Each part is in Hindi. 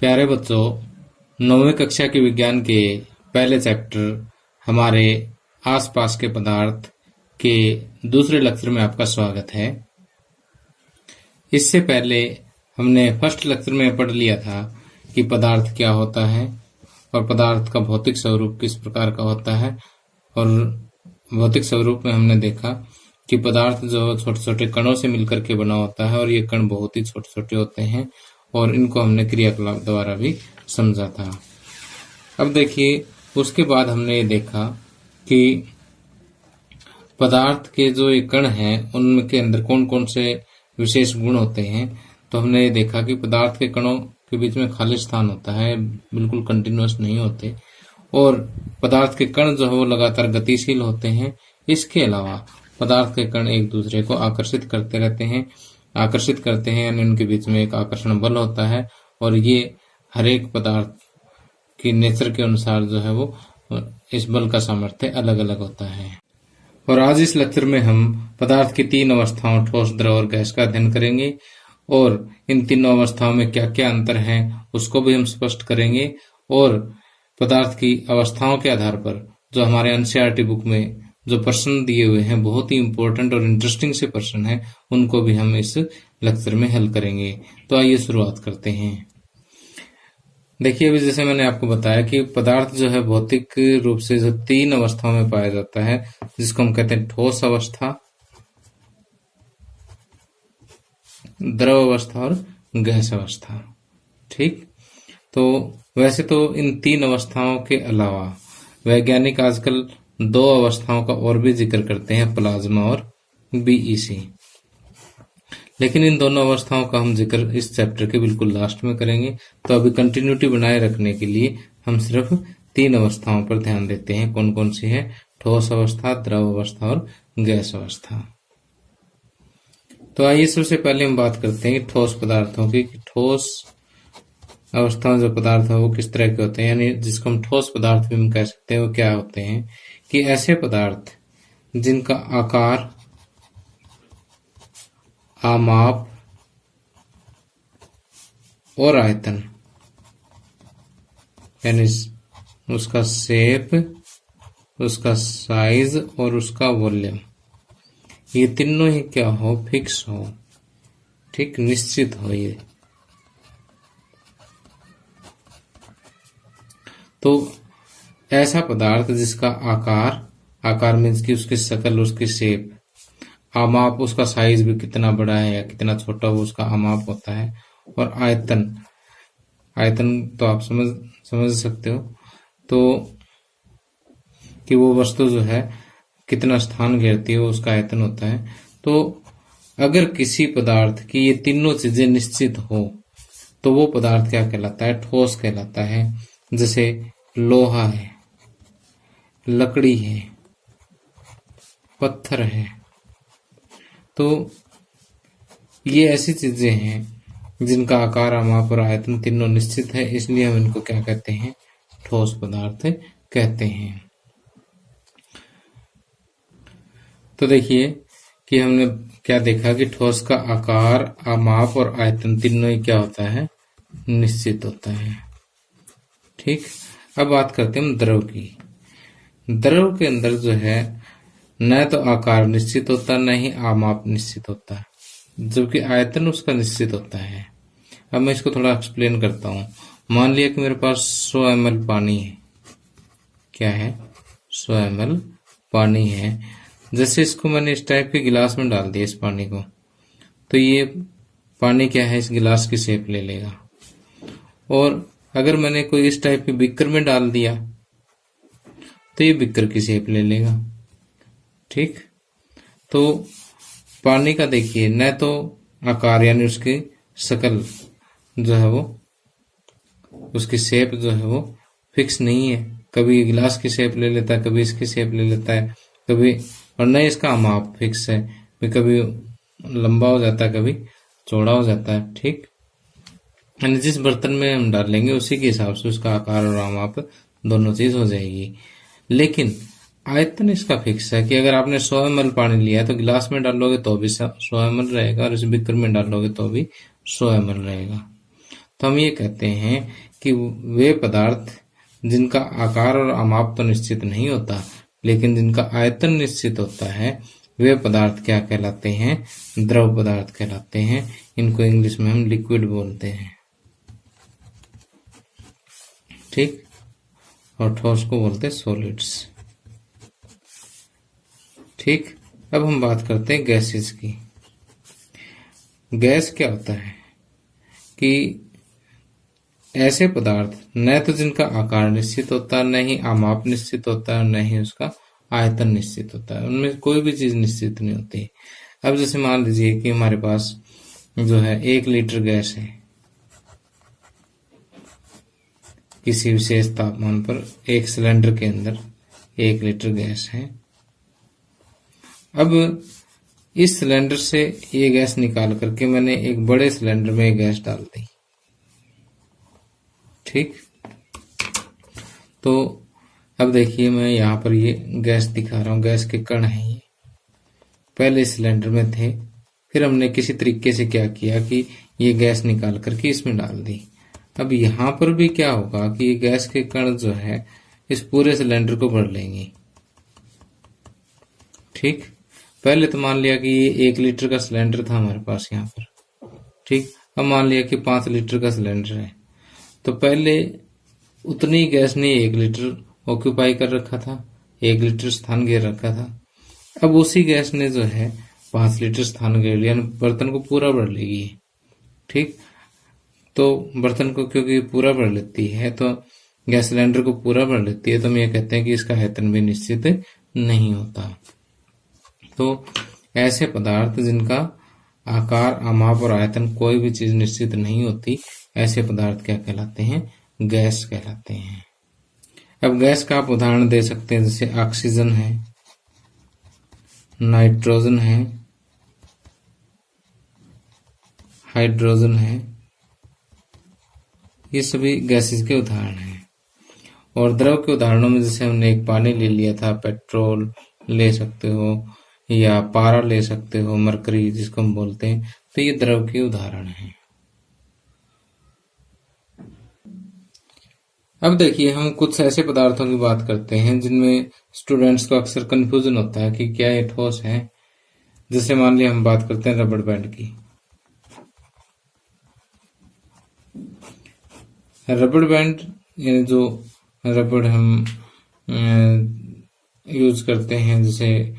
प्यारे बच्चों, 9वीं कक्षा के विज्ञान के पहले चैप्टर हमारे आसपास के पदार्थ के दूसरे लेक्चर में आपका स्वागत है। इससे पहले हमने फर्स्ट लेक्चर में पढ़ लिया था कि पदार्थ क्या होता है और पदार्थ का भौतिक स्वरूप किस प्रकार का होता है। और भौतिक स्वरूप में हमने देखा कि पदार्थ जो छोटे छोटे कणों से मिलकर के बना होता है और ये कण बहुत ही छोटे छोटे होते हैं और इनको हमने क्रियाकलाप द्वारा भी समझा था। अब देखिए, उसके बाद हमने ये देखा कि पदार्थ के जो ये कण हैं उनके अंदर कौन कौन से विशेष गुण होते हैं। तो हमने ये देखा कि पदार्थ के कणों के बीच में खाली स्थान होता है, बिल्कुल कंटिन्यूअस नहीं होते, और पदार्थ के कण जो है वो लगातार गतिशील होते हैं। इसके अलावा पदार्थ के कण एक दूसरे को आकर्षित करते रहते हैं, यानी उनके बीच में एक आकर्षण बल होता है और ये हर एक पदार्थ की नेचर के अनुसार जो है वो इस बल का सामर्थ्य अलग अलग होता है। और आज इस लेक्चर में हम पदार्थ की 3 अवस्थाओं ठोस, द्रव और गैस का अध्ययन करेंगे और इन तीनों अवस्थाओं में क्या क्या अंतर है उसको भी हम स्पष्ट करेंगे। और पदार्थ की अवस्थाओं के आधार पर जो हमारे एनसीईआरटी बुक में जो प्रश्न दिए हुए हैं, बहुत ही इंपॉर्टेंट और इंटरेस्टिंग से प्रश्न हैं, उनको भी हम इस लेक्चर में हल करेंगे। तो आइए शुरुआत करते हैं। देखिए, अभी जैसे मैंने आपको बताया कि पदार्थ जो है भौतिक रूप से जो 3 अवस्थाओं में पाया जाता है, जिसको हम कहते हैं ठोस अवस्था, द्रव अवस्था और गैस अवस्था। ठीक, तो वैसे तो इन 3 अवस्थाओं के अलावा वैज्ञानिक आजकल 2 अवस्थाओं का और भी जिक्र करते हैं, प्लाज्मा और बीईसी। लेकिन इन दोनों अवस्थाओं का हम जिक्र इस चैप्टर के बिल्कुल लास्ट में करेंगे। तो अभी कंटिन्यूटी बनाए रखने के लिए हम सिर्फ 3 अवस्थाओं पर ध्यान देते हैं। कौन कौन सी है? ठोस अवस्था, द्रव अवस्था और गैस अवस्था। तो आइए सबसे पहले हम बात करते हैं ठोस पदार्थों की। ठोस अवस्था में जो पदार्थ है वो किस तरह के होते हैं, यानी जिसको हम ठोस पदार्थ भी हम कह सकते हैं। वो क्या होते हैं कि ऐसे पदार्थ जिनका आकार, आमाप और आयतन, यानी उसका शेप, उसका साइज और उसका वॉल्यूम, ये तीनों ही क्या हो? फिक्स हो, ठीक, निश्चित हो। ये तो ऐसा पदार्थ जिसका आकार मीन्स की उसकी शक्ल, उसकी शेप, आमाप, उसका साइज भी कितना बड़ा है या कितना छोटा वो उसका आमाप होता है, और आयतन तो आप समझ सकते हो, तो कि वो वस्तु जो है कितना स्थान घेरती है वो उसका आयतन होता है। तो अगर किसी पदार्थ की ये तीनों चीजें निश्चित हो तो वो पदार्थ क्या कहलाता है? ठोस कहलाता है। जैसे लोहा है, लकड़ी है, पत्थर है। तो ये ऐसी चीजें हैं जिनका आकार, आमाप और आयतन तीनों निश्चित है, इसलिए हम इनको क्या कहते हैं? ठोस पदार्थ कहते हैं। तो देखिए कि हमने क्या देखा कि ठोस का आकार, आमाप और आयतन तीनों ही क्या होता है? निश्चित होता है। ठीक, अब बात करते हैं हम द्रव की। द्रव के अंदर जो है न तो आकार निश्चित होता, न ही आमाप निश्चित होता, जबकि आयतन उसका निश्चित होता है। अब मैं इसको थोड़ा एक्सप्लेन करता हूँ। मान लिया कि मेरे पास 100 ml पानी है। क्या है? 100 ml पानी है। जैसे इसको मैंने इस टाइप के गिलास में डाल दिया, इस पानी को, तो ये पानी क्या है? इस गिलास की शेप ले लेगा। और अगर मैंने कोई इस टाइप के बीकर में डाल दिया तो ये बीकर की शेप ले लेगा। ठीक, तो पानी का देखिए, न तो आकार यानी उसकी शक्ल जो है वो, उसकी शेप जो है वो फिक्स नहीं है। कभी गिलास की शेप ले लेता है, कभी इसकी शेप ले लेता है, कभी, और न इसका आमाप फिक्स है, कभी लंबा हो जाता है, कभी चौड़ा हो जाता है। ठीक, यानी जिस बर्तन में हम डालेंगे उसी के हिसाब से उसका आकार और आमाप दोनों चीज हो जाएगी। लेकिन आयतन इसका फिक्स है कि अगर आपने 100 ml पानी लिया है तो गिलास में डालोगे तो भी 100 ml रहेगा और इस बीकर में डालोगे तो भी 100 ml रहेगा। तो हम ये कहते हैं कि वे पदार्थ जिनका आकार और आमाप तो निश्चित नहीं होता, लेकिन जिनका आयतन निश्चित होता है, वे पदार्थ क्या कहलाते हैं? द्रव पदार्थ कहलाते हैं। इनको इंग्लिश में हम लिक्विड बोलते हैं। ठीक। और ठोस को बोलते हैं सॉलिड्स। ठीक। अब हम बात करते हैं गैसेस की। गैस क्या होता है कि ऐसे पदार्थ न तो जिनका आकार निश्चित होता, न ही आमाप निश्चित होता, न ही उसका आयतन निश्चित होता है, उनमें कोई भी चीज निश्चित नहीं होती। अब जैसे मान लीजिए कि हमारे पास जो है 1 लीटर गैस है, किसी विशेष तापमान पर एक सिलेंडर के अंदर 1 लीटर गैस है। अब इस सिलेंडर से ये गैस निकाल करके मैंने एक बड़े सिलेंडर में ये गैस डाल दी। ठीक। तो अब देखिए मैं यहाँ पर ये गैस दिखा रहा हूँ, गैस के कण हैं ये, पहले सिलेंडर में थे, फिर हमने किसी तरीके से क्या किया कि ये गैस निकाल करके इसमें डाल दी। अब यहाँ पर भी क्या होगा कि ये गैस के कण जो है इस पूरे सिलेंडर को भर लेंगे। ठीक। पहले तो मान लिया कि ये 1 लीटर का सिलेंडर था हमारे पास यहाँ पर। ठीक। अब मान लिया कि 5 लीटर का सिलेंडर है, तो पहले उतनी ही गैस ने 1 लीटर ऑक्यूपाई कर रखा था, 1 लीटर स्थान घेर रखा था। अब उसी गैस ने जो है 5 लीटर स्थान घेर लिया, बर्तन को पूरा भर लेगी। ठीक। तो बर्तन को क्योंकि पूरा भर लेती है, तो गैस सिलेंडर को पूरा भर लेती है, तो हम ये कहते हैं कि इसका आयतन भी निश्चित नहीं होता। तो ऐसे पदार्थ जिनका आकार, आमाप और आयतन कोई भी चीज निश्चित नहीं होती, ऐसे पदार्थ क्या कहलाते हैं? गैस कहलाते हैं। अब गैस का आप उदाहरण दे सकते हैं, जैसे ऑक्सीजन है, नाइट्रोजन है, हाइड्रोजन है, ये सभी गैसेस के उदाहरण हैं। और द्रव के उदाहरणों में जैसे हमने एक पानी ले लिया था, पेट्रोल ले सकते हो या पारा ले सकते हो, मरकरी जिसको हम बोलते हैं, तो ये द्रव के उदाहरण हैं। अब देखिए हम कुछ ऐसे पदार्थों की बात करते हैं जिनमें स्टूडेंट्स को अक्सर कंफ्यूजन होता है कि क्या ये ठोस है। जैसे मान लिया हम बात करते हैं रबड़ बैंड की। रबड़ बैंड यानी जो रबड़ हम यूज करते हैं, जैसे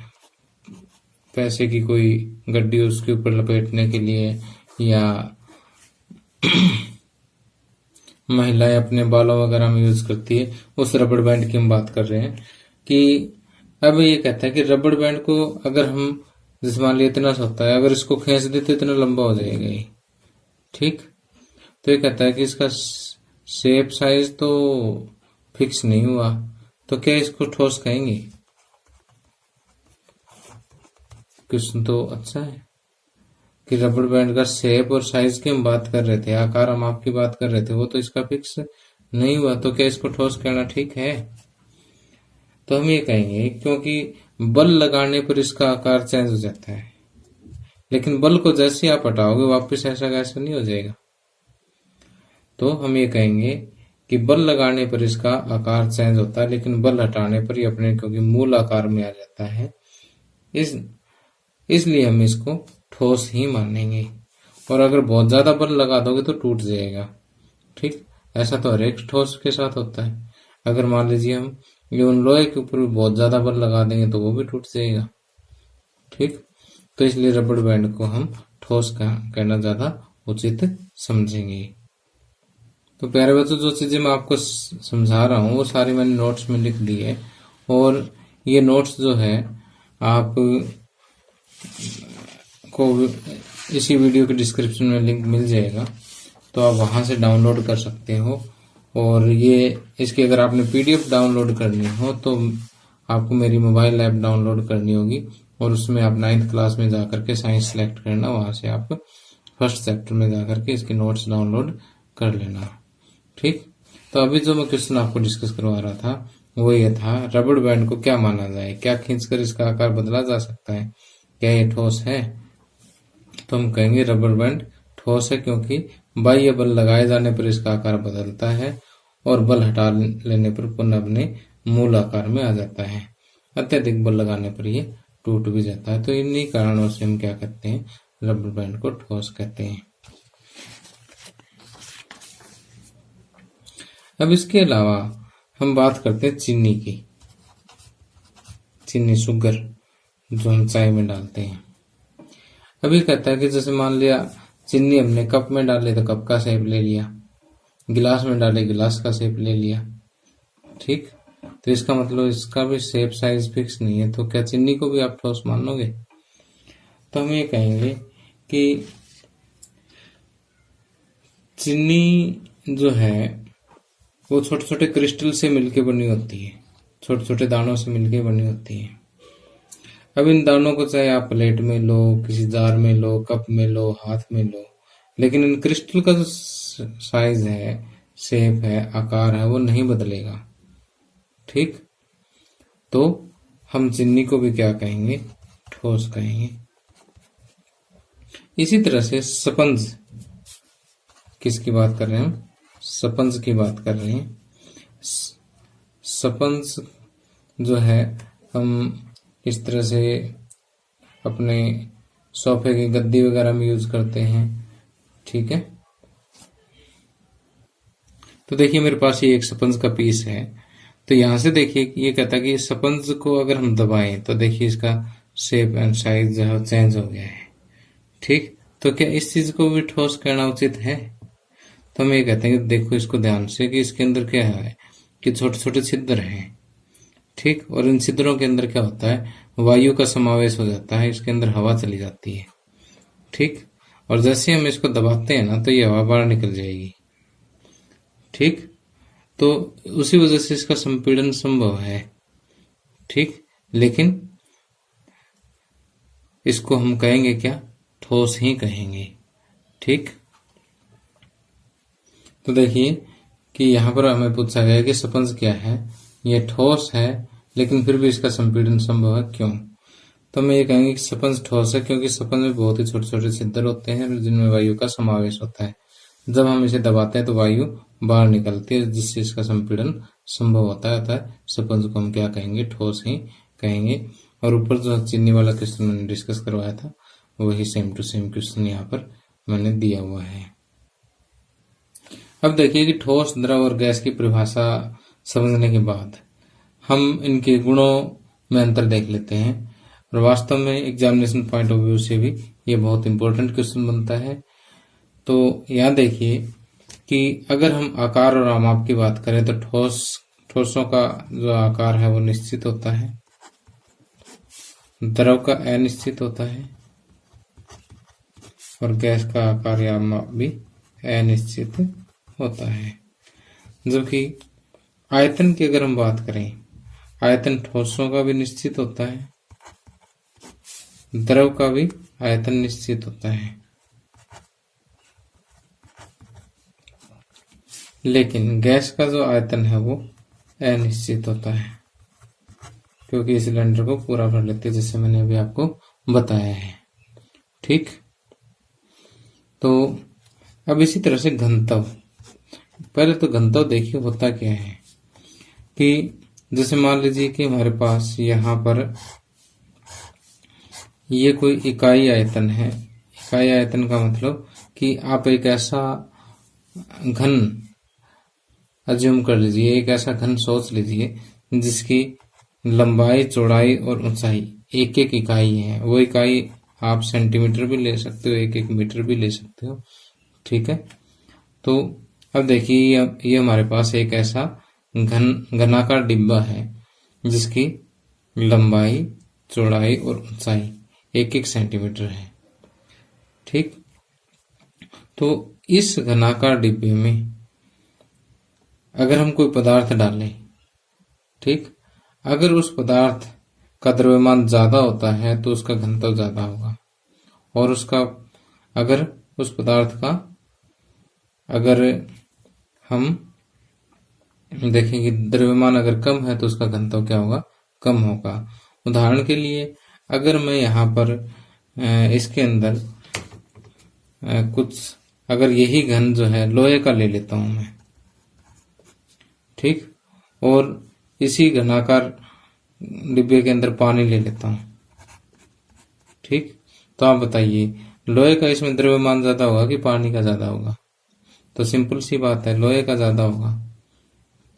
पैसे की कोई गड्डी उसके ऊपर लपेटने के लिए, या महिलाएं अपने बालों वगैरह में यूज करती है, उस रबड़ बैंड की हम बात कर रहे हैं। कि अब ये कहता है कि रबड़ बैंड को अगर हम, जैसे मान लिया इतना सा होता है, अगर इसको खींच दे तो इतना लंबा हो जाएगा ये। ठीक। तो ये कहता है कि इसका शेप साइज तो फिक्स नहीं हुआ, तो क्या इसको ठोस कहेंगे? क्वेश्चन तो अच्छा है कि रबड़ बैंड का शेप और साइज की हम बात कर रहे थे, आकार हम आपकी बात कर रहे थे, वो तो इसका फिक्स नहीं हुआ, तो क्या इसको ठोस कहना ठीक है? तो हम ये कहेंगे क्योंकि बल लगाने पर इसका आकार चेंज हो जाता है, लेकिन बल को जैसे आप हटाओगे वापस ऐसा कैसा नहीं हो जाएगा। तो हम ये कहेंगे कि बल लगाने पर इसका आकार चेंज होता है, लेकिन बल हटाने पर ही अपने क्योंकि मूल आकार में आ जाता है, इसलिए हम इसको ठोस ही मानेंगे। और अगर बहुत ज्यादा बल लगा दोगे तो टूट जाएगा। ठीक। ऐसा तो हर एक ठोस के साथ होता है। अगर मान लीजिए हम इवन लोहे के ऊपर भी बहुत ज्यादा बल लगा देंगे तो वो भी टूट जाएगा। ठीक। तो इसलिए रबड़ बैंड को हम ठोस कहना ज्यादा उचित समझेंगे। तो प्यारे बच्चों, जो चीजें मैं आपको समझा रहा हूँ वो सारी मैंने नोट्स में लिख दी है, और ये नोट्स जो है आप को इसी वीडियो के डिस्क्रिप्शन में लिंक मिल जाएगा, तो आप वहां से डाउनलोड कर सकते हो। और ये इसकी अगर आपने पीडीएफ डाउनलोड करनी हो तो आपको मेरी मोबाइल ऐप डाउनलोड करनी होगी, और उसमें आप 9th क्लास में जाकर के साइंस सेलेक्ट करना, वहां से आप फर्स्ट चैप्टर में जाकर के इसके नोट्स डाउनलोड कर लेना। ठीक। तो अभी जो मैं क्वेश्चन आपको डिस्कस करवा रहा था वो ये था, रबड़ बैंड को क्या माना जाए, क्या खींचकर इसका आकार बदला जा सकता है, क्या ये ठोस है? तो हम कहेंगे रबड़ बैंड ठोस है, क्योंकि बाह्य बल लगाए जाने पर इसका आकार बदलता है और बल हटा लेने पर पुनः अपने मूल आकार में आ जाता है। अत्यधिक बल लगाने पर ये टूट भी जाता है। तो इन्हीं कारणों से हम क्या कहते हैं, रबर बैंड को ठोस कहते हैं। अब इसके अलावा हम बात करते हैं चीनी की। चीनी, शुगर, जो हम चाय में डालते हैं। अभी कहता है कि जैसे मान लिया चीनी हमने कप में डाले तो कप का शेप ले लिया, गिलास में डाले गिलास का शेप ले लिया, ठीक। तो इसका मतलब इसका भी शेप साइज फिक्स नहीं है, तो क्या चीनी को भी आप ठोस मानोगे? तो हम ये कहेंगे कि चीनी जो है वो छोटे छोटे क्रिस्टल से मिलके बनी होती है, छोटे छोटे दानों से मिलके बनी होती है। अब इन दानों को चाहे आप प्लेट में लो, किसी जार में लो, कप में लो, हाथ में लो, लेकिन इन क्रिस्टल का जो साइज है, शेप है, आकार है, वो नहीं बदलेगा, ठीक। तो हम चीनी को भी क्या कहेंगे, ठोस कहेंगे। इसी तरह से स्पंज, किसकी बात कर रहे हैं हम, स्पंज की बात कर रहे हैं। स्पंज जो है हम इस तरह से अपने सोफे की गद्दी वगैरह में यूज करते हैं, ठीक है। तो देखिए मेरे पास ये एक स्पंज का पीस है, तो यहां से देखिए ये कहता है कि स्पंज को अगर हम दबाएं तो देखिए इसका शेप एंड साइज जो है चेंज हो गया है, ठीक। तो क्या इस चीज को भी ठोस कहना उचित है? तो हम ये कहते हैं कि देखो इसको ध्यान से कि इसके अंदर क्या है कि छोटे छोटे छिद्र हैं, ठीक। और इन छिद्रों के अंदर क्या होता है, वायु का समावेश हो जाता है, इसके अंदर हवा चली जाती है, ठीक। और जैसे हम इसको दबाते हैं ना तो ये हवा बाहर निकल जाएगी, ठीक। तो उसी वजह से इसका संपीड़न संभव है, ठीक। लेकिन इसको हम कहेंगे क्या, ठोस ही कहेंगे, ठीक। तो देखिए कि यहां पर हमें पूछा गया कि स्पंज क्या है, यह ठोस है लेकिन फिर भी इसका संपीड़न संभव है, क्यों? तो मैं ये कहेंगे कि स्पंज ठोस है क्योंकि स्पंज में बहुत ही छोटे छोटे छिद्र होते हैं जिनमें वायु का समावेश होता है। जब हम इसे दबाते हैं तो वायु बाहर निकलती है जिससे इसका संपीड़न संभव होता है, अतः स्पंज को हम क्या कहेंगे, ठोस ही कहेंगे। और ऊपर जो चीनी वाला क्वेश्चन मैंने डिस्कस करवाया था वही सेम टू सेम क्वेश्चन यहाँ पर मैंने दिया हुआ है। अब देखिए कि ठोस, द्रव और गैस की परिभाषा समझने के बाद हम इनके गुणों में अंतर देख लेते हैं, और वास्तव में एग्जामिनेशन पॉइंट ऑफ व्यू से भी ये बहुत इंपॉर्टेंट क्वेश्चन बनता है। तो यहाँ देखिए कि अगर हम आकार और आमाप की बात करें तो ठोसों का जो आकार है वो निश्चित होता है, द्रव का अनिश्चित होता है और गैस का आकार या आमाप भी अनिश्चित होता है। जबकि आयतन की अगर हम बात करें, आयतन ठोसों का भी निश्चित होता है, द्रव का भी आयतन निश्चित होता है, लेकिन गैस का जो आयतन है वो अनिश्चित होता है क्योंकि इस सिलेंडर को पूरा भर लेते हैं, जैसे मैंने अभी आपको बताया है, ठीक। तो अब इसी तरह से घनत्व, पहले तो घनत्व देखिए होता क्या है कि जैसे मान लीजिए कि हमारे पास यहाँ पर ये कोई इकाई आयतन है। इकाई आयतन का मतलब कि आप एक ऐसा घन अज्यूम कर लीजिए, एक ऐसा घन सोच लीजिए जिसकी लंबाई, चौड़ाई और ऊंचाई एक एक इकाई है। वो इकाई आप सेंटीमीटर भी ले सकते हो, एक एक मीटर भी ले सकते हो, ठीक है। तो अब देखिए ये हमारे पास एक ऐसा घनाकार डिब्बा है जिसकी लंबाई, चौड़ाई और ऊंचाई एक एक सेंटीमीटर है, ठीक। तो इस घनाकार डिब्बे में अगर हम कोई पदार्थ डालें, ठीक, अगर उस पदार्थ का द्रव्यमान ज्यादा होता है तो उसका घनत्व ज्यादा होगा, और उसका अगर उस पदार्थ का अगर हम देखें कि द्रव्यमान अगर कम है तो उसका घनत्व क्या होगा, कम होगा। उदाहरण के लिए अगर मैं यहाँ पर इसके अंदर कुछ अगर यही घन जो है लोहे का ले लेता हूं मैं, ठीक, और इसी घनाकार डिब्बे के अंदर पानी ले लेता हूं, ठीक, तो आप बताइए लोहे का इसमें द्रव्यमान ज्यादा होगा कि पानी का ज्यादा होगा? तो सिंपल सी बात है, लोहे का ज्यादा होगा,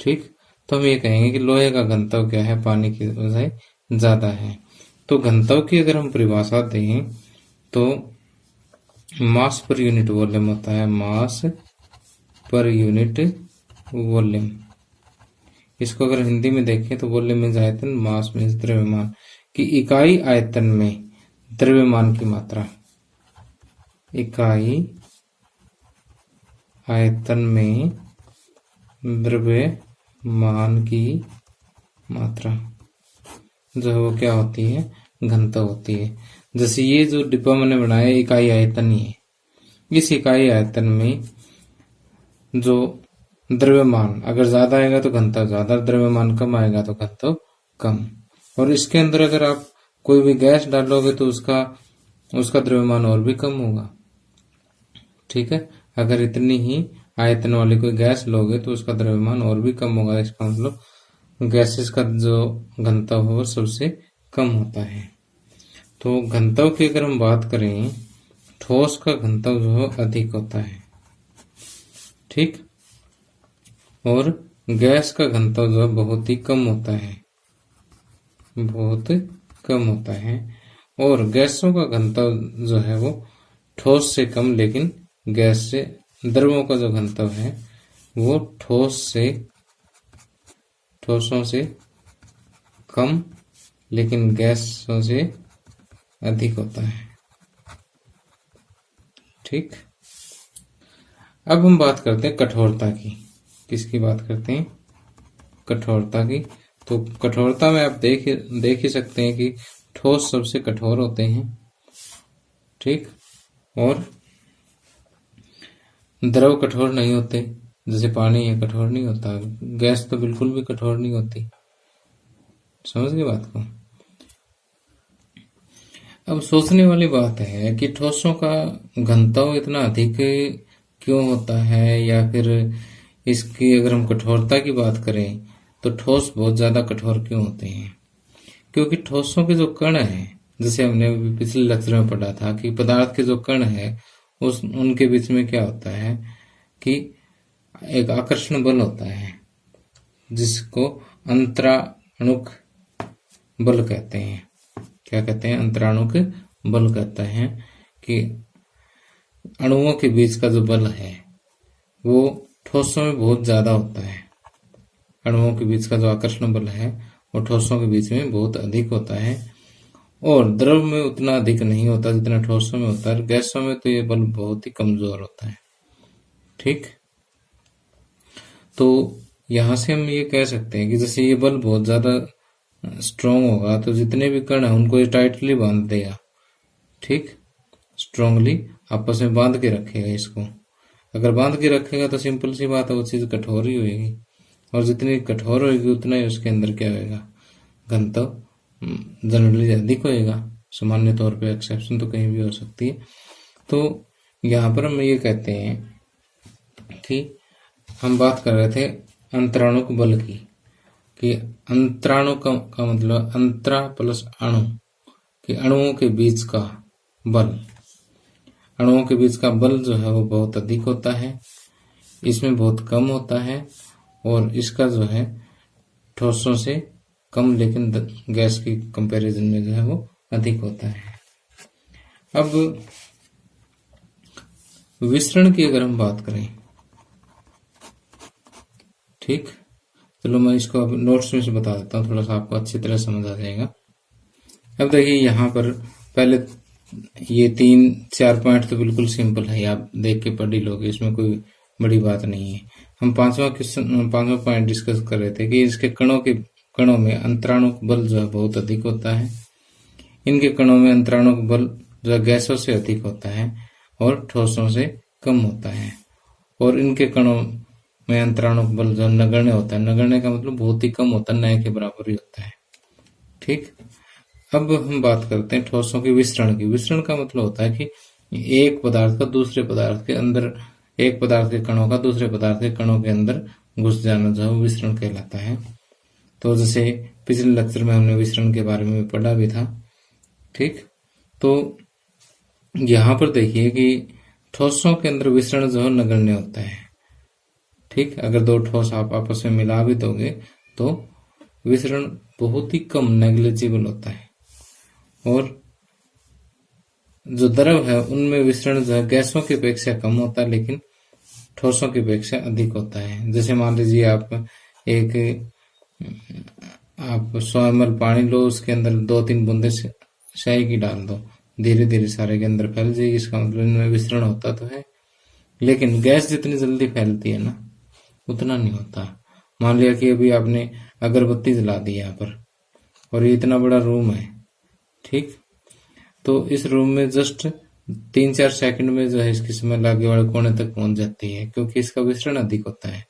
ठीक। तो हम ये कहेंगे कि लोहे का घनत्व क्या है, पानी की बजाय ज्यादा है। तो घनत्व की अगर हम परिभाषा दें तो मास पर यूनिट वॉल्यूम होता है, मास पर यूनिट वॉल्यूम। इसको अगर हिंदी में देखें तो वॉल्यूम मीन्स आयतन, मास मीन्स द्रव्यमान, की इकाई आयतन में द्रव्यमान की मात्रा, इकाई आयतन में द्रव्यमान की मात्रा जो है वो क्या होती है, घनत्व होती है। जैसे ये जो डिब्बा मैंने बनाया इकाई आयतन ही है, इस इकाई आयतन में जो द्रव्यमान अगर ज्यादा आएगा तो घनत्व ज्यादा, द्रव्यमान कम आएगा तो घनत्व कम। और इसके अंदर अगर आप कोई भी गैस डालोगे तो उसका द्रव्यमान और भी कम होगा, ठीक है। अगर इतनी ही आयतन वाली कोई गैस लोगे तो उसका द्रव्यमान और भी कम होगा। इसका मतलब गैसेस का जो घनत्व है वो सबसे कम होता है। तो घनत्व की अगर हम बात करें, ठोस का घनत्व जो है अधिक होता है, ठीक, और गैस का घनत्व जो है बहुत ही कम होता है, बहुत कम होता है। और गैसों का घनत्व जो है वो ठोस से कम, लेकिन गैस से, द्रवों का जो घनत्व है वो ठोसों से कम लेकिन गैसों से अधिक होता है, ठीक। अब हम बात करते हैं कठोरता की। किसकी बात करते हैं? कठोरता की। तो कठोरता में आप देख ही सकते हैं कि ठोस सबसे कठोर होते हैं, ठीक, और द्रव कठोर नहीं होते। जैसे पानी है कठोर नहीं होता, गैस तो बिल्कुल भी कठोर नहीं होती। समझ गए बात को? अब सोचने वाली बात है कि ठोसों का घनत्व इतना अधिक क्यों होता है, या फिर इसकी अगर हम कठोरता की बात करें तो ठोस बहुत ज्यादा कठोर क्यों होते हैं? क्योंकि ठोसों के जो कण हैं, जैसे हमने पिछले लेक्चर में पढ़ा था कि पदार्थ के जो कण है उनके बीच में क्या होता है कि एक आकर्षण बल होता है जिसको अंतराणुक बल कहते हैं। क्या कहते हैं? अंतराणुक बल कहते हैं कि अणुओं के बीच का जो बल है वो ठोसों में बहुत ज्यादा होता है। अणुओं के बीच का जो आकर्षण बल है वो ठोसों के बीच में बहुत अधिक होता है, और द्रव में उतना अधिक नहीं होता जितना ठोसों में होता है। गैसों में तो ये बल बहुत ही कमजोर होता है, ठीक। तो यहां से हम ये कह सकते हैं कि जैसे ये बल बहुत ज्यादा स्ट्रोंग होगा तो जितने भी कण हैं उनको ये टाइटली बांध देगा, ठीक, स्ट्रोंगली आपस में बांध के रखेगा इसको। अगर बांध के रखेगा तो सिंपल सी बात है वो चीज कठोर ही होगी, और जितनी कठोर होगी उतना ही उसके अंदर क्या होगा, घनत्व जनरली अधिक होएगा। सामान्य तौर पे, एक्सेप्शन तो कहीं भी हो सकती है। तो यहाँ पर हम ये कहते हैं कि हम बात कर रहे थे अंतराणुक बल की, कि अंतराणु का मतलब अंतरा प्लस अणु, कि अणुओं के बीच का बल, अणुओं के बीच का बल जो है वो बहुत अधिक होता है, इसमें बहुत कम होता है, और इसका जो है ठोसों से कम लेकिन गैस की कंपैरिजन में जो है वो अधिक होता है। अब विसरण की अगर हम बात करें, ठीक, चलो मैं इसको अब नोट्स में से बता देता हूँ, थोड़ा सा आपको अच्छी तरह समझ आ जाएगा। अब देखिए यहाँ पर पहले ये 3-4 पॉइंट तो बिल्कुल सिंपल है, आप देख के पढ़ ही लोगे, इसमें कोई बड़ी बात नहीं है। हम पांचवा पॉइंट डिस्कस कर रहे थे कि इसके कणों में अंतराणुक बल जो है बहुत अधिक होता है। इनके कणों में अंतराणुक बल जो है गैसों से अधिक होता है और ठोसों से कम होता है, और इनके कणों में अंतराणुक बल जो नगण्य होता है। नगण्य का मतलब बहुत ही कम होता है, नए के बराबर ही होता है, ठीक। अब हम बात करते हैं ठोसों के विसरण की। विसरण का मतलब होता है कि एक पदार्थ का दूसरे पदार्थ के अंदर, एक पदार्थ के कणों का दूसरे पदार्थ के कणों के अंदर घुस जाना जो है विसरण कहलाता है। तो जैसे पिछले लेक्चर में हमने विसरण के बारे में पढ़ा भी था। ठीक, तो यहाँ पर देखिए कि ठोसों के अंदर विसरण जो है नगण्य होता है। ठीक, अगर दो ठोस आप आपस में मिला भी दोगे तो विसरण बहुत ही कम, नेग्लिजिबल होता है। और जो द्रव है उनमें विसरण जो है गैसों की अपेक्षा कम होता है, लेकिन ठोसों की अपेक्षा अधिक होता है। जैसे मान लीजिए आप 100 ml पानी लो, उसके अंदर 2-3 बूंदे स्याही की डाल दो, धीरे धीरे सारे के अंदर फैल जाएगी। इसका मतलब इनमें विसरण होता तो है, लेकिन गैस जितनी जल्दी फैलती है ना उतना नहीं होता। मान लिया कि अभी आपने अगरबत्ती जला दी यहाँ पर, और ये इतना बड़ा रूम है। ठीक, तो इस रूम में जस्ट 3-4 सेकंड में जो है इसकी स्मेल आगे वाले कोने तक पहुंच जाती है, क्योंकि इसका विसरण अधिक होता है।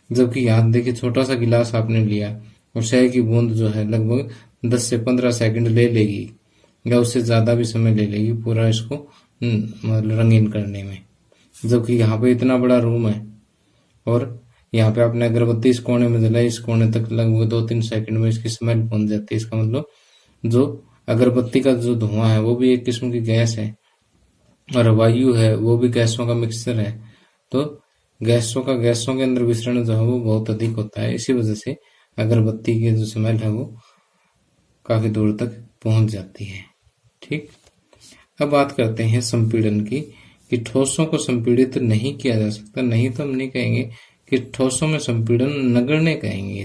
जबकि यहाँ देखिए छोटा सा गिलास आपने लिया और स्याही की बूंद जो है लगभग 10 से 15 सेकंड ले लेगी, या उससे ज्यादा भी समय ले लेगी पूरा इसको मतलब रंगीन करने में। जबकि यहाँ पे इतना बड़ा रूम है और यहाँ पे आपने अगरबत्ती इस कोने में जलाई, इस कोने तक लगभग 2-3 सेकंड में इसकी स्मेल पहुंच जाती है। इसका मतलब जो अगरबत्ती का जो धुआं है वो भी एक किस्म की गैस है, और वायु है वो भी गैसों का मिक्सचर है। तो गैसों के अंदर विसरण जो है वो बहुत अधिक होता है। इसी वजह से अगरबत्ती की जो स्मेल है वो काफी दूर तक पहुंच जाती है। ठीक, अब बात करते हैं संपीड़न की, कि ठोसों को संपीड़ित नहीं किया जा सकता। नहीं तो हम नहीं कहेंगे कि ठोसों में संपीड़न, नगण्य कहेंगे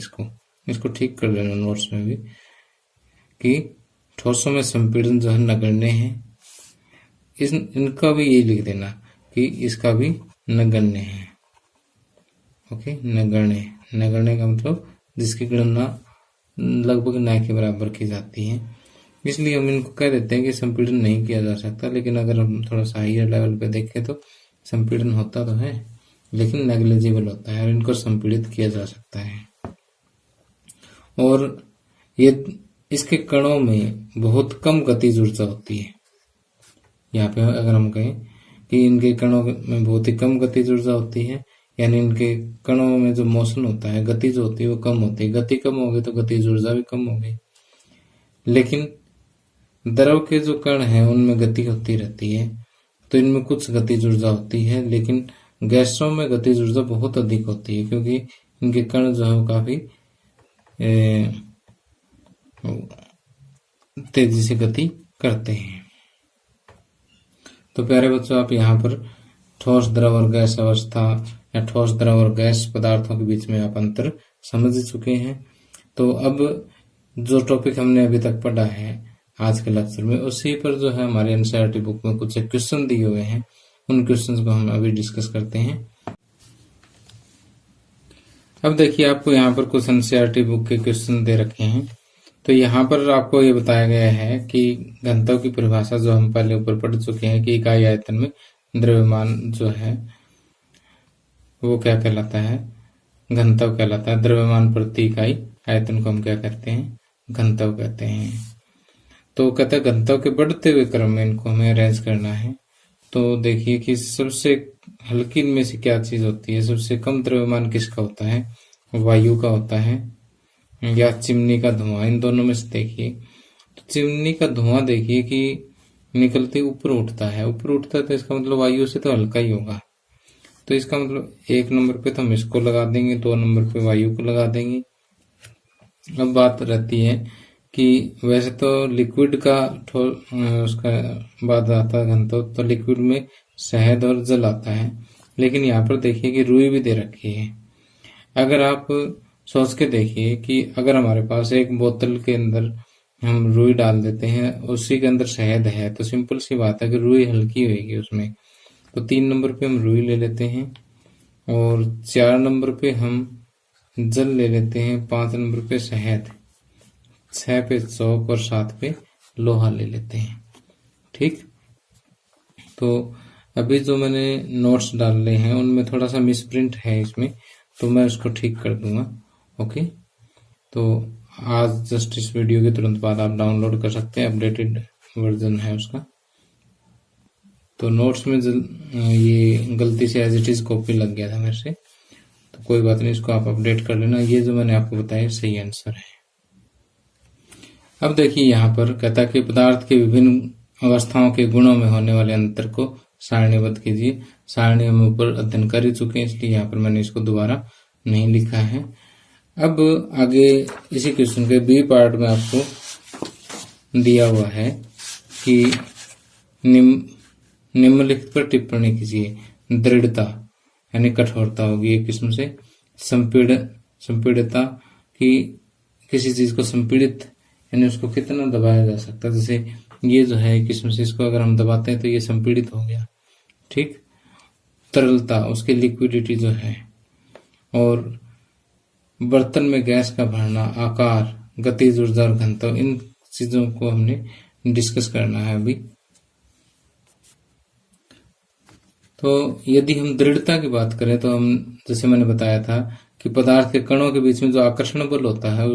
इसको ठीक कर लेना नोट्स में भी, कि ठोसों में संपीड़न जो है नगण्य है। इनका भी ये लिख देना कि इसका भी नगण्य है। ओके, नगण्य का मतलब जिसकी गणना लगभग न के बराबर की जाती है। इसलिए हम इनको कह देते हैं कि संपीड़न नहीं किया जा सकता। लेकिन अगर हम थोड़ा सा हायर लेवल पे देखें तो संपीड़न होता तो है, लेकिन नेग्लिजिबल होता है और इनको संपीड़ित किया जा सकता है। और ये इसके कणों में बहुत कम गतिज ऊर्जा होती है। यहाँ पे अगर हम कहें कि इनके कणों में बहुत ही कम गतिज ऊर्जा होती है, यानी इनके कणों में जो मोशन होता है, गति जो होती है वो कम होती है। गति कम होगी तो गतिज ऊर्जा भी कम होगी। लेकिन द्रव के जो कण हैं उनमें गति होती रहती है, तो इनमें कुछ गतिज ऊर्जा होती है। लेकिन गैसों में गतिज ऊर्जा बहुत अधिक होती है, क्योंकि इनके कण जो है वो काफी तेजी से गति करते हैं। तो प्यारे बच्चों, आप यहाँ पर ठोस, द्रव और गैस अवस्था या ठोस, द्रव और गैस पदार्थों के बीच में आप अंतर समझ चुके हैं। तो अब जो टॉपिक हमने अभी तक पढ़ा है आज के लेक्चर में, उसी पर जो है हमारे एनसीईआरटी बुक में कुछ क्वेश्चन दिए हुए हैं, उन क्वेश्चंस को हम अभी डिस्कस करते हैं। अब देखिए, आपको यहाँ पर कुछ एनसीईआरटी बुक के क्वेश्चन दे रखे हैं। तो यहाँ पर आपको ये बताया गया है कि घनत्व की परिभाषा जो हम पहले ऊपर पढ़ चुके हैं कि इकाई आयतन में द्रव्यमान जो है वो क्या कहलाता है, घनत्व कहलाता है। द्रव्यमान प्रति इकाई आयतन को हम क्या कहते हैं, घनत्व कहते हैं। तो कहते हैं घनत्व के बढ़ते हुए क्रम में इनको हमें अरेंज करना है। तो देखिए कि सबसे हल्की में से क्या चीज होती है, सबसे कम द्रव्यमान किसका होता है, वायु का होता है या चिमनी का धुआं, इन दोनों में से देखिए। तो चिमनी का धुआं देखिए कि निकलते ऊपर उठता है, ऊपर उठता है तो इसका मतलब वायु से तो हल्का ही होगा। तो इसका मतलब 1 नंबर पे तो हम इसको लगा देंगे, 2 नंबर पे वायु को लगा देंगे। अब बात रहती है कि वैसे तो लिक्विड का उसका बाद आता है घनत्व, तो लिक्विड में शहद और जल आता है। लेकिन यहाँ पर देखिए कि रुई भी दे रखी है। अगर आप सोच के देखिए कि अगर हमारे पास एक बोतल के अंदर हम रुई डाल देते हैं, उसी के अंदर शहद है, तो सिंपल सी बात है कि रुई हल्की होगी उसमें। तो 3 नंबर पे हम रुई ले लेते हैं, और 4 नंबर पे हम जल ले लेते हैं, 5 नंबर पे शहद, 6 पे चौक और 7 पे लोहा ले लेते हैं। ठीक, तो अभी जो मैंने नोट्स डाले हैं उनमें थोड़ा सा मिसप्रिंट है इसमें, तो मैं उसको ठीक कर दूंगा। ओके, तो आज जस्ट इस वीडियो के तुरंत बाद आप डाउनलोड कर सकते हैं, अपडेटेड वर्जन है उसका। तो नोट्स में ये गलती से एज इट इज कॉपी लग गया था मेरे से, तो कोई बात नहीं, इसको आप अपडेट कर लेना। ये जो मैंने आपको बताया सही आंसर है। अब देखिए यहाँ पर कहता है कि पदार्थ के विभिन्न अवस्थाओं के गुणों में होने वाले अंतर को सारणीबद्ध कीजिए। सारणी हम ऊपर अध्ययन कर ही चुके हैं, इसलिए यहाँ पर मैंने इसको दोबारा नहीं लिखा है। अब आगे इसी क्वेश्चन के बी पार्ट में आपको दिया हुआ है कि निम्नलिखित पर टिप्पणी कीजिए। दृढ़ता यानी कठोरता होगी एक किस्म से। संपीड़ितता की किसी चीज को संपीड़ित यानी उसको कितना दबाया जा सकता है, जैसे ये जो है एक किस्म से इसको अगर हम दबाते हैं तो ये संपीड़ित हो गया, ठीक। तरलता उसकी लिक्विडिटी जो है, और बर्तन में गैस का भरना, आकार, गतिज ऊर्जा और घनत्व, इन चीजों को हमने डिस्कस करना है अभी। तो यदि हम दृढ़ता की बात करें तो हम जैसे मैंने बताया था कि पदार्थ के कणों के बीच में जो आकर्षण बल होता है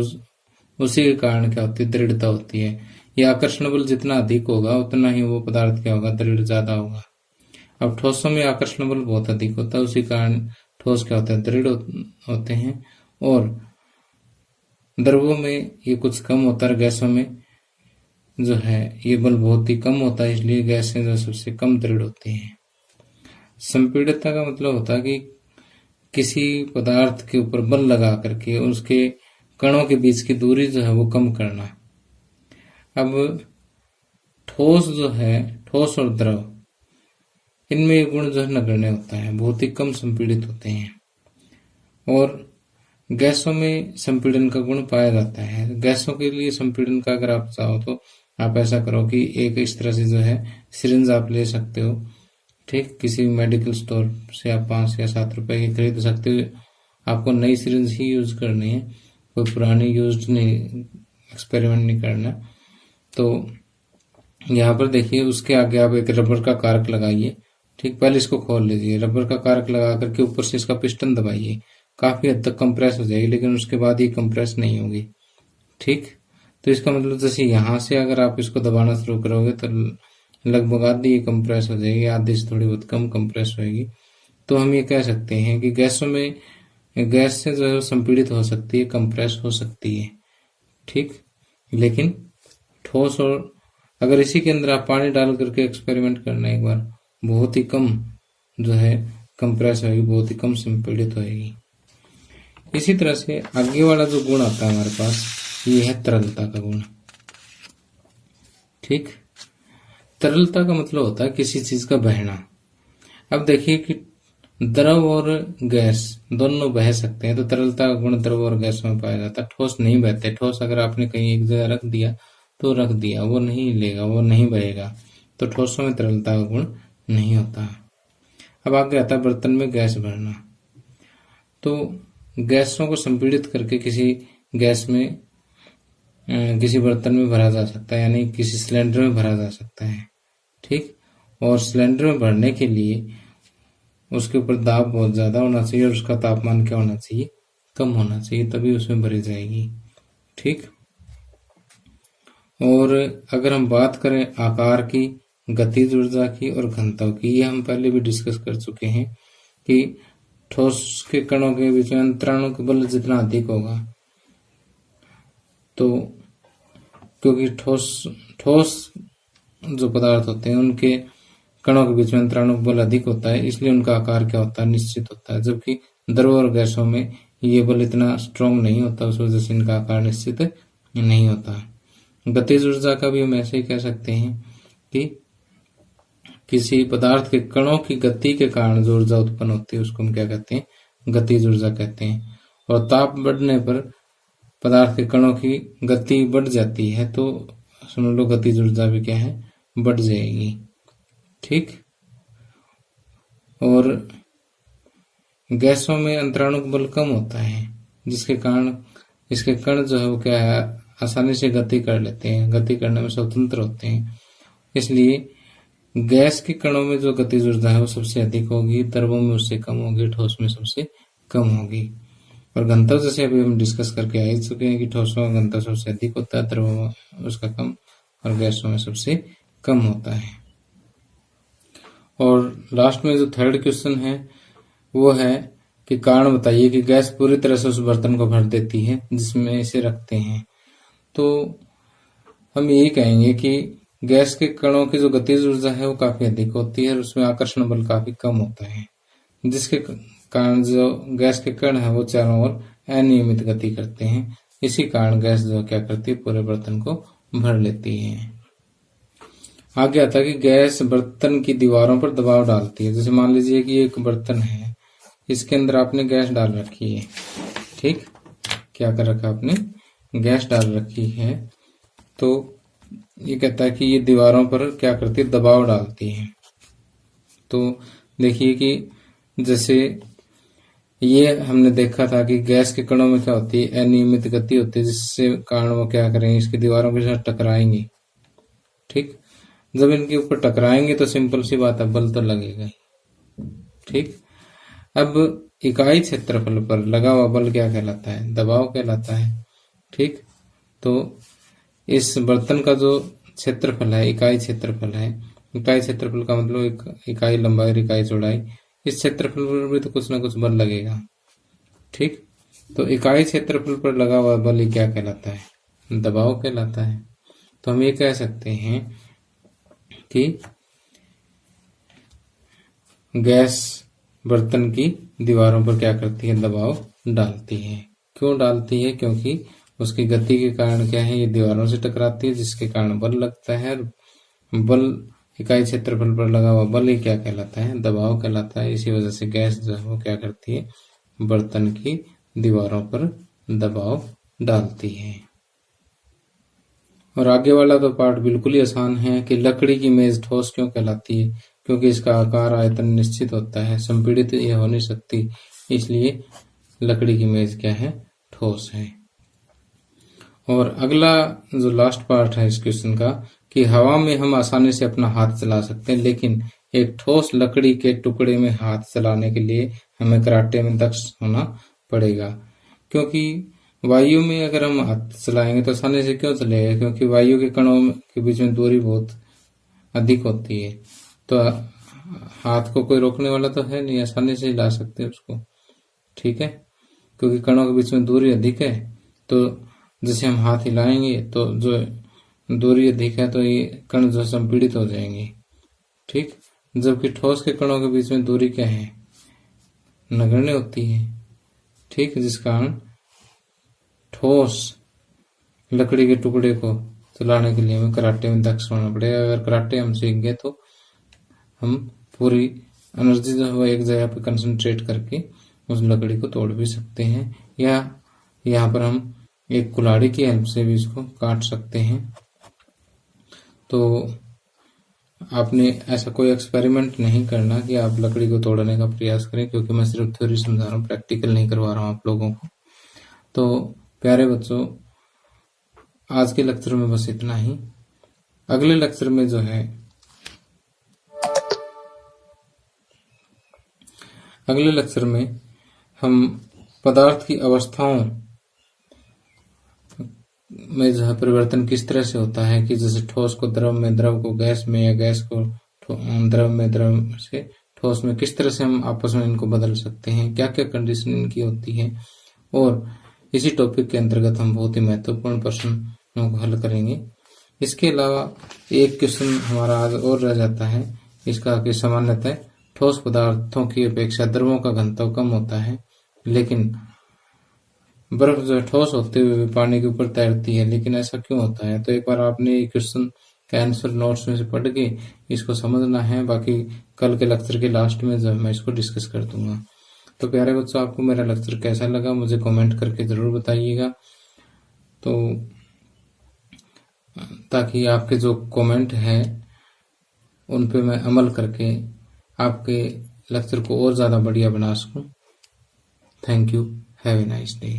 उसी के कारण क्या होती है, दृढ़ता होती है। यह आकर्षण बल जितना अधिक होगा उतना ही वो पदार्थ क्या होगा, दृढ़ ज्यादा होगा। अब ठोसों में आकर्षण बल बहुत अधिक होता है, उसी कारण ठोस क्या होता है, दृढ़ होते हैं। और द्रवों में ये कुछ कम होता है, गैसों में जो है ये बल बहुत ही कम होता है, इसलिए गैसें जो सबसे कम दृढ़ होती हैं। संपीड़ितता का मतलब होता है कि किसी पदार्थ के ऊपर बल लगा करके उसके कणों के बीच की दूरी जो है वो कम करना। अब ठोस जो है, ठोस और द्रव, इनमें ये गुण जो है नगण्य होता है, बहुत ही कम संपीड़ित होते हैं। और गैसों में संपीड़न का गुण पाया जाता है। गैसों के लिए संपीड़न का अगर आप चाहो तो आप ऐसा करो कि एक इस तरह से जो है सिरिंज आप ले सकते हो, ठीक। किसी मेडिकल स्टोर से आप 5 या 7 रुपए की खरीद सकते हो। आपको नई सिरिंज ही यूज करनी है, कोई पुरानी यूज नहीं, एक्सपेरिमेंट नहीं करना। तो यहाँ पर देखिए उसके आगे आप एक रबर का कारक लगाइए, ठीक। पहले इसको खोल लीजिए, रबर का कारक लगा करके ऊपर से इसका पिस्टन दबाइए, काफी हद तक कंप्रेस हो जाएगी, लेकिन उसके बाद ये कंप्रेस नहीं होगी, ठीक। तो इसका मतलब जैसे यहाँ से अगर आप इसको दबाना शुरू करोगे तो लगभग आधी ये कंप्रेस हो जाएगी, आधी से थोड़ी बहुत कम कंप्रेस होगी। तो हम ये कह सकते हैं कि गैसों में गैस से जो है संपीड़ित हो सकती है, कंप्रेस हो सकती है, ठीक। लेकिन ठोस और अगर इसी के अंदर आप पानी डाल करके एक्सपेरिमेंट करना एक बार, बहुत ही कम जो है कंप्रेस होगी, बहुत ही कम संपीड़ित होगी। इसी तरह से आगे वाला जो गुण आता है हमारे पास, ये है तरलता का गुण, ठीक। तरलता का मतलब होता है किसी चीज का बहना। अब देखिए कि द्रव और गैस दोनों बह सकते हैं, तो तरलता का गुण द्रव और गैस में पाया जाता है। ठोस नहीं बहते। ठोस अगर आपने कहीं एक जगह रख दिया तो रख दिया, वो नहीं लेगा, वो नहीं बहेगा, तो ठोसों में तरलता का गुण नहीं होता। अब आगे आता है बर्तन में गैस भरना। तो गैसों को संपीड़ित करके किसी गैस में किसी बर्तन में भरा जा सकता है, यानी किसी सिलेंडर में भरा जा सकता है, ठीक। और सिलेंडर में भरने के लिए उसके ऊपर दाब बहुत ज्यादा होना चाहिए और उसका तापमान क्या होना चाहिए, कम होना चाहिए, तभी उसमें भरी जाएगी, ठीक। और अगर हम बात करें आकार की, गतिज ऊर्जा की और घनत्व की, ये हम पहले भी डिस्कस कर चुके हैं कि ठोस के कणों के बीच में अंतराणु का बल जितना अधिक होगा, तो क्योंकि ठोस जो पदार्थ होते हैं उनके कणों के बीच में अंतराणु बल अधिक होता है, इसलिए उनका आकार क्या होता है, निश्चित होता है। जबकि द्रव और गैसों में ये बल इतना स्ट्रांग नहीं होता, उस वजह से इनका आकार निश्चित नहीं होता। गतिज ऊर्जा का भी हम ऐसे ही कह सकते हैं कि किसी पदार्थ के कणों की गति के कारण जो ऊर्जा उत्पन्न होती है उसको हम क्या कहते हैं, गतिज ऊर्जा कहते हैं। और ताप बढ़ने पर पदार्थ के कणों की गति बढ़ जाती है, तो समझ लो गतिज ऊर्जा भी क्या है, बढ़ जाएगी, ठीक। और गैसों में अंतराणु बल कम होता है, जिसके कारण इसके कण जो है वो क्या है, आसानी से गति कर लेते हैं, गति करने में स्वतंत्र होते हैं। इसलिए गैस के कणों में जो गतिज ऊर्जा है वो सबसे अधिक होगी, द्रवों में उससे कम होगी, ठोस में सबसे कम होगी। और घनत्व जैसे अभी हम डिस्कस करके आ ही चुके हैं कि ठोसों का घनत्व सबसे अधिक होता है, द्रवों में उसका कम, और गैसों में सबसे कम होता है। और लास्ट में जो थर्ड क्वेश्चन है वो है कि कारण बताइए कि गैस पूरी तरह से उस बर्तन को भर देती है जिसमें इसे रखते हैं। तो हम यही कहेंगे कि गैस के कणों की जो गतिज ऊर्जा है वो काफी अधिक होती है और उसमें आकर्षण बल काफी कम होता है, जिसके कारण जो गैस के कण है वो चारों ओर अनियमित गति करते हैं। इसी कारण गैस जो क्या करती है, पूरे बर्तन को भर लेती है। आगे आता है कि गैस बर्तन की दीवारों पर दबाव डालती है। जैसे मान लीजिए कि एक बर्तन है, इसके अंदर आपने गैस डाल रखी है, ठीक, क्या कर रखा आपने, गैस डाल रखी है। तो ये कहता है कि ये दीवारों पर क्या करती है, दबाव डालती है। तो देखिए कि जैसे ये हमने देखा था कि गैस के कणों में क्या होती है, अनियमित गति होती है, जिससे कारण वो क्या करेंगे, इसकी दीवारों के साथ टकराएंगे। ठीक, जब इनके ऊपर टकराएंगे तो सिंपल सी बात है, बल तो लगेगा ही। ठीक, अब इकाई क्षेत्रफल पर लगा हुआ बल क्या कहलाता है, दबाव कहलाता है। ठीक, तो इस बर्तन का जो क्षेत्रफल है, इकाई क्षेत्रफल है, इकाई क्षेत्रफल का मतलब इकाई लंबाई और इकाई चौड़ाई, इस क्षेत्रफल पर भी तो कुछ ना कुछ बल लगेगा। ठीक, तो इकाई क्षेत्रफल पर लगा हुआ बल ही क्या कहलाता है, दबाव कहलाता है। तो हम ये कह सकते हैं कि गैस बर्तन की दीवारों पर क्या करती है, दबाव डालती है। क्यों डालती है, क्योंकि उसकी गति के कारण क्या है, ये दीवारों से टकराती है, जिसके कारण बल लगता है। बल इकाई क्षेत्रफल पर लगा हुआ बल ही क्या कहलाता है, दबाव कहलाता है। इसी वजह से गैस जो है वो क्या करती है, बर्तन की दीवारों पर दबाव डालती है। और आगे वाला तो पार्ट बिल्कुल ही आसान है कि लकड़ी की मेज ठोस क्यों कहलाती है, क्योंकि इसका आकार आयतन निश्चित होता है, संपीड़ित ये हो नहीं सकती, इसलिए लकड़ी की मेज क्या है, ठोस है। और अगला जो लास्ट पार्ट है इस क्वेश्चन का कि हवा में हम आसानी से अपना हाथ चला सकते हैं, लेकिन एक ठोस लकड़ी के टुकड़े में हाथ चलाने के लिए हमें कराटे में दक्ष होना पड़ेगा। क्योंकि वायु में अगर हम हाथ चलाएंगे तो आसानी से क्यों चलेगा, क्योंकि वायु के कणों के बीच में दूरी बहुत अधिक होती है। तो हाथ को कोई रोकने वाला तो है नहीं, आसानी से हिला सकते हैं उसको। ठीक है, क्योंकि कणों के बीच में दूरी अधिक है, तो जैसे हम हाथ हिलाएंगे तो जो दूरी अधिक है तो ये कण जो संपीड़ित हो जाएंगे। ठीक, जबकि ठोस के कणों के बीच में दूरी क्या है, नगण्य होती है। ठीक, जिस कारण ठोस लकड़ी के टुकड़े को चलाने के लिए हमें कराटे में दक्ष होना पड़ेगा। अगर कराटे हम सीख गए तो हम पूरी एनर्जी जो है एक जगह पे कंसंट्रेट करके उस लकड़ी को तोड़ भी सकते हैं, या यहाँ पर हम एक कुल्हाड़ी की हेल्प से भी इसको काट सकते हैं। तो आपने ऐसा कोई एक्सपेरिमेंट नहीं करना कि आप लकड़ी को तोड़ने का प्रयास करें, क्योंकि मैं सिर्फ थ्योरी समझा रहा हूँ, प्रैक्टिकल नहीं करवा रहा हूँ आप लोगों को। तो प्यारे बच्चों, आज के लेक्चर में बस इतना ही। अगले लेक्चर में जो है, अगले लेक्चर में हम पदार्थ की अवस्थाओं में जो है परिवर्तन किस तरह से होता है, कि जैसे ठोस को द्रव में, द्रव को गैस में, या गैस को द्रव में, द्रव से ठोस में, किस तरह से हम आपस में इनको बदल सकते हैं, क्या क्या कंडीशन इनकी होती है। और इसी टॉपिक के अंतर्गत हम बहुत ही महत्वपूर्ण प्रश्नों को हल करेंगे। इसके अलावा एक क्वेश्चन हमारा आज और रह जाता है, इसका कि सामान्यतः ठोस पदार्थों की अपेक्षा द्रवों का घनत्व कम होता है, लेकिन बर्फ जो है ठोस होते हुए भी पानी के ऊपर तैरती है, लेकिन ऐसा क्यों होता है। तो एक बार आपने ये क्वेश्चन का आंसर नोट्स में से पढ़ के इसको समझना है। बाकी कल के लेक्चर के लास्ट में जो मैं इसको डिस्कस कर दूंगा। तो प्यारे बच्चों, आपको मेरा लेक्चर कैसा लगा मुझे कमेंट करके जरूर बताइएगा, तो ताकि आपके जो कमेंट है उन पे मैं अमल करके आपके लेक्चर को और ज्यादा बढ़िया बना सकूं। Thank you, have a nice day.